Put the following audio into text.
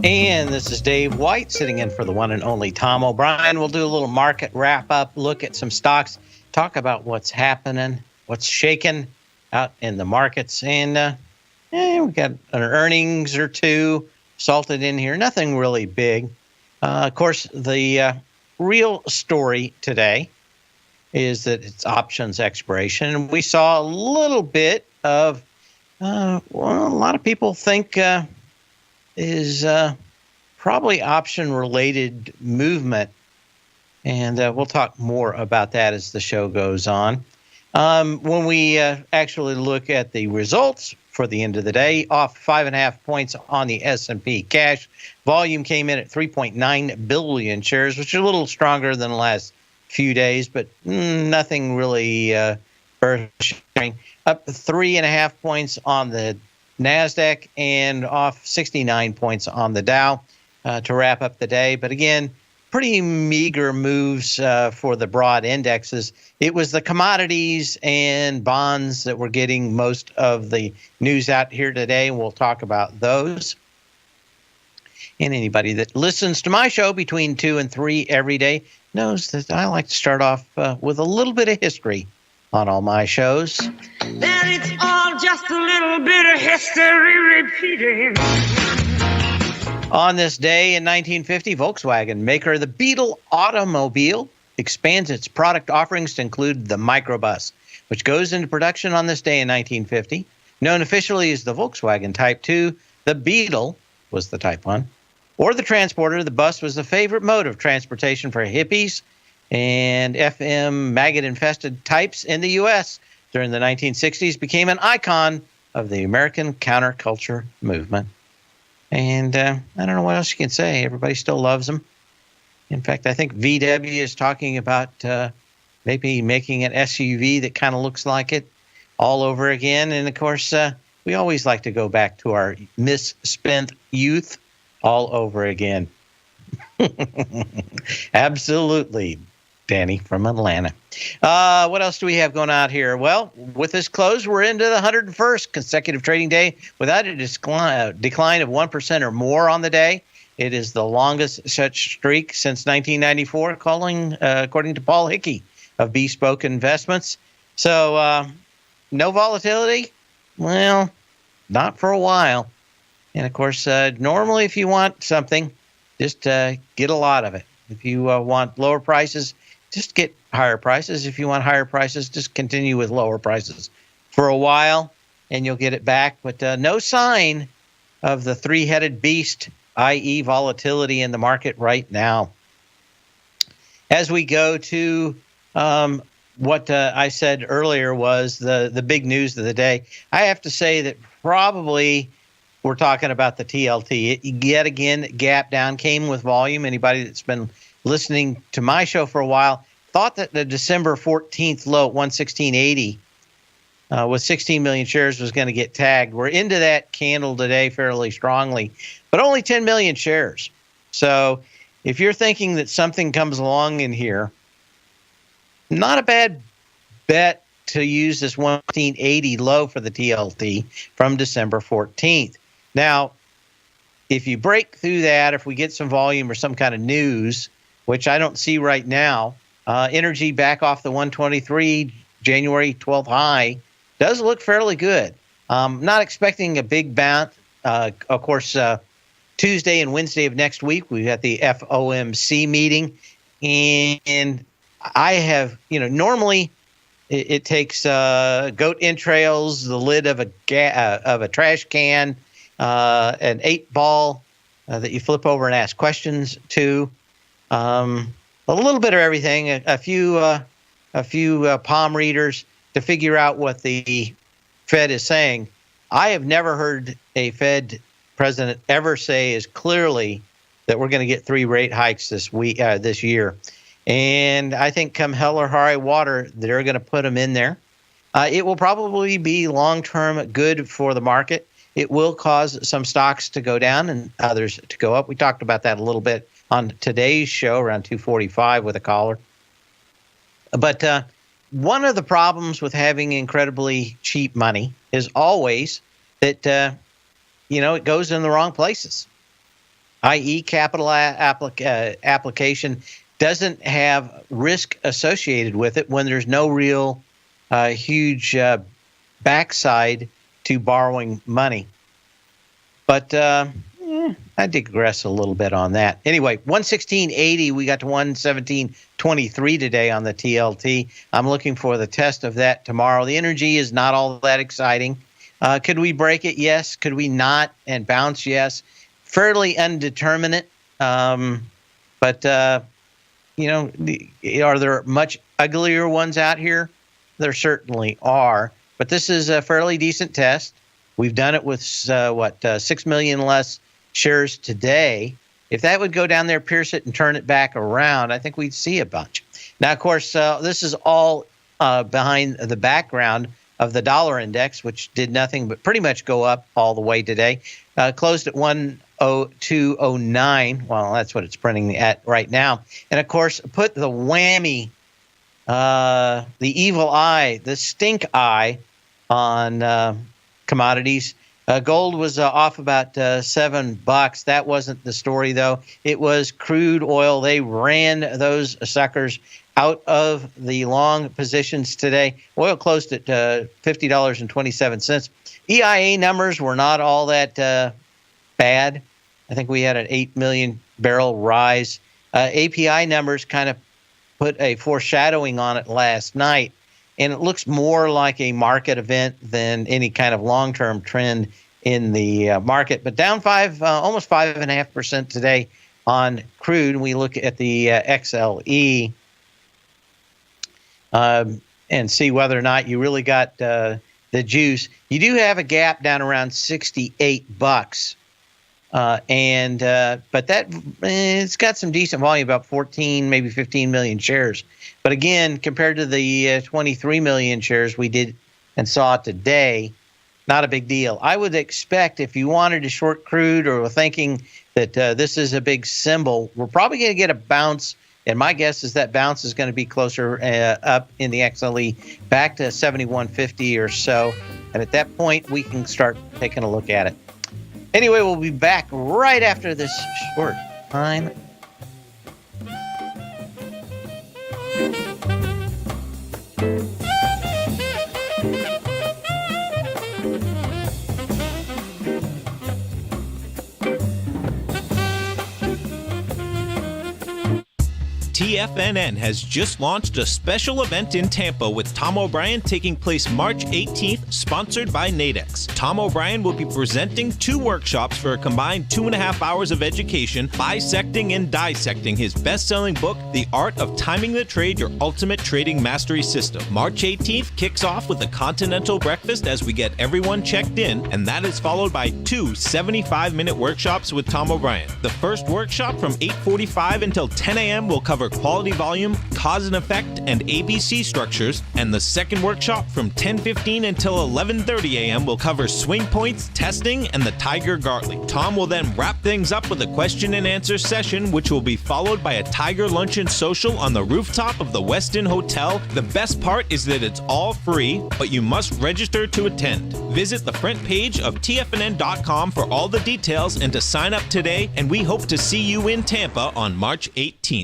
And this is Dave White sitting in for the one and only Tom O'Brien. We'll do a little market wrap-up, look at some stocks, talk about what's happening, what's shaking out in the markets. And we got an earnings or two salted in here. Nothing really big. Of course, the real story today is that it's options expiration. And we saw a little bit of, a lot of people think is probably option-related movement. And we'll talk more about that as the show goes on. When we actually look at the results for the end of the day, off 5.5 points on the S&P cash. Volume came in at 3.9 billion shares, which is a little stronger than the last few days, but nothing really earth-shattering. Up 3.5 points on the NASDAQ and off 69 points on the Dow to wrap up the day. But again, pretty meager moves for the broad indexes. It was the commodities and bonds that were getting most of the news out here today. We'll talk about those. And anybody that listens to my show between 2 and 3 every day knows that I like to start off with a little bit of history on all my shows. Then it's all just a little bit of history repeating. On this day in 1950, Volkswagen, maker of the Beetle automobile, expands its product offerings to include the microbus, which goes into production on this day in 1950. Known officially as the Volkswagen Type 2, the Beetle was the Type 1. Or the Transporter, the bus was the favorite mode of transportation for hippies and FM maggot-infested types in the U.S. during the 1960s, became an icon of the American counterculture movement. And I don't know what else you can say. Everybody still loves them. In fact, I think VW is talking about maybe making an SUV that kind of looks like it all over again. And, of course, we always like to go back to our misspent youth all over again. Absolutely, Danny from Atlanta. What else do we have going on here? Well, with this close, we're into the 101st consecutive trading day without a decline of 1% or more on the day. It is the longest such streak since 1994, according to Paul Hickey of Bespoke Investments. So no volatility? Well, not for a while. And, of course, normally if you want something, just get a lot of it. If you want lower prices, just get higher prices. If you want higher prices, just continue with lower prices for a while, and you'll get it back. But no sign of the three-headed beast, i.e. volatility in the market right now. As we go to what I said earlier was the big news of the day, I have to say that probably we're talking about the TLT. It, yet again, gap down, came with volume. Anybody that's been listening to my show for a while thought that the December 14th low at 116.80 with 16 million shares was going to get tagged. We're into that candle today fairly strongly, but only 10 million shares. So if you're thinking that something comes along in here, not a bad bet to use this 116.80 low for the TLT from December 14th. Now, if you break through that, if we get some volume or some kind of news, which I don't see right now, energy back off the 123 January 12th high does look fairly good. Not expecting a big bounce. Of course, Tuesday and Wednesday of next week, we've got the FOMC meeting. And I have, normally it takes goat entrails, the lid of a trash can, an 8-ball that you flip over and ask questions to, a little bit of everything, a few palm readers to figure out what the Fed is saying. I have never heard a Fed president ever say as clearly that we're going to get 3 rate hikes this year. And I think come hell or high water, they're going to put them in there. It will probably be long-term good for the market. It will cause some stocks to go down and others to go up. We talked about that a little bit on today's show around 2:45 with a caller. But one of the problems with having incredibly cheap money is always that, it goes in the wrong places, i.e. capital application doesn't have risk associated with it when there's no real huge backside to borrowing money. But I digress a little bit on that. Anyway, 116.80, we got to 117.23 today on the TLT. I'm looking for the test of that tomorrow. The energy is not all that exciting. Could we break it? Yes. Could we not? And bounce? Yes. Fairly undeterminate. But are there much uglier ones out here? There certainly are. But this is a fairly decent test. We've done it with 6 million less shares today. If that would go down there, pierce it, and turn it back around, I think we'd see a bunch. Now, of course, this is all behind the background of the dollar index, which did nothing but pretty much go up all the way today. Closed at 102.09. Well, that's what it's printing at right now. And, of course, put the whammy, the evil eye, the stink eye on commodities. Gold was off about $7. That wasn't the story, though. It was crude oil. They ran those suckers out of the long positions today. Oil closed at $50.27. EIA numbers were not all that bad. I think we had an 8 million barrel rise. API numbers kind of put a foreshadowing on it last night. And it looks more like a market event than any kind of long-term trend in the market. But down almost 5.5% today on crude. We look at the XLE and see whether or not you really got the juice. You do have a gap down around $68. But that it's got some decent volume, about 14, maybe 15 million shares. But again, compared to the 23 million shares we did and saw today, not a big deal. I would expect if you wanted to short crude or were thinking that this is a big symbol, we're probably going to get a bounce. And my guess is that bounce is going to be closer up in the XLE back to 71.50 or so. And at that point, we can start taking a look at it. Anyway, we'll be back right after this short time. TFNN has just launched a special event in Tampa with Tom O'Brien taking place March 18th, sponsored by Nadex. Tom O'Brien will be presenting 2 workshops for a combined 2.5 hours of education, bisecting and dissecting his best-selling book, The Art of Timing the Trade, Your Ultimate Trading Mastery System. March 18th kicks off with a continental breakfast as we get everyone checked in, and that is followed by 2 75-minute workshops with Tom O'Brien. The first workshop from 8:45 until 10 a.m. will cover quality volume, cause and effect, and ABC structures, and the second workshop from 10:15 until 11:30 a.m. will cover swing points, testing, and the Tiger Gartley. Tom will then wrap things up with a question and answer session, which will be followed by a Tiger Luncheon Social on the rooftop of the Westin Hotel. The best part is that it's all free, but you must register to attend. Visit the front page of TFNN.com for all the details and to sign up today, and we hope to see you in Tampa on March 18th.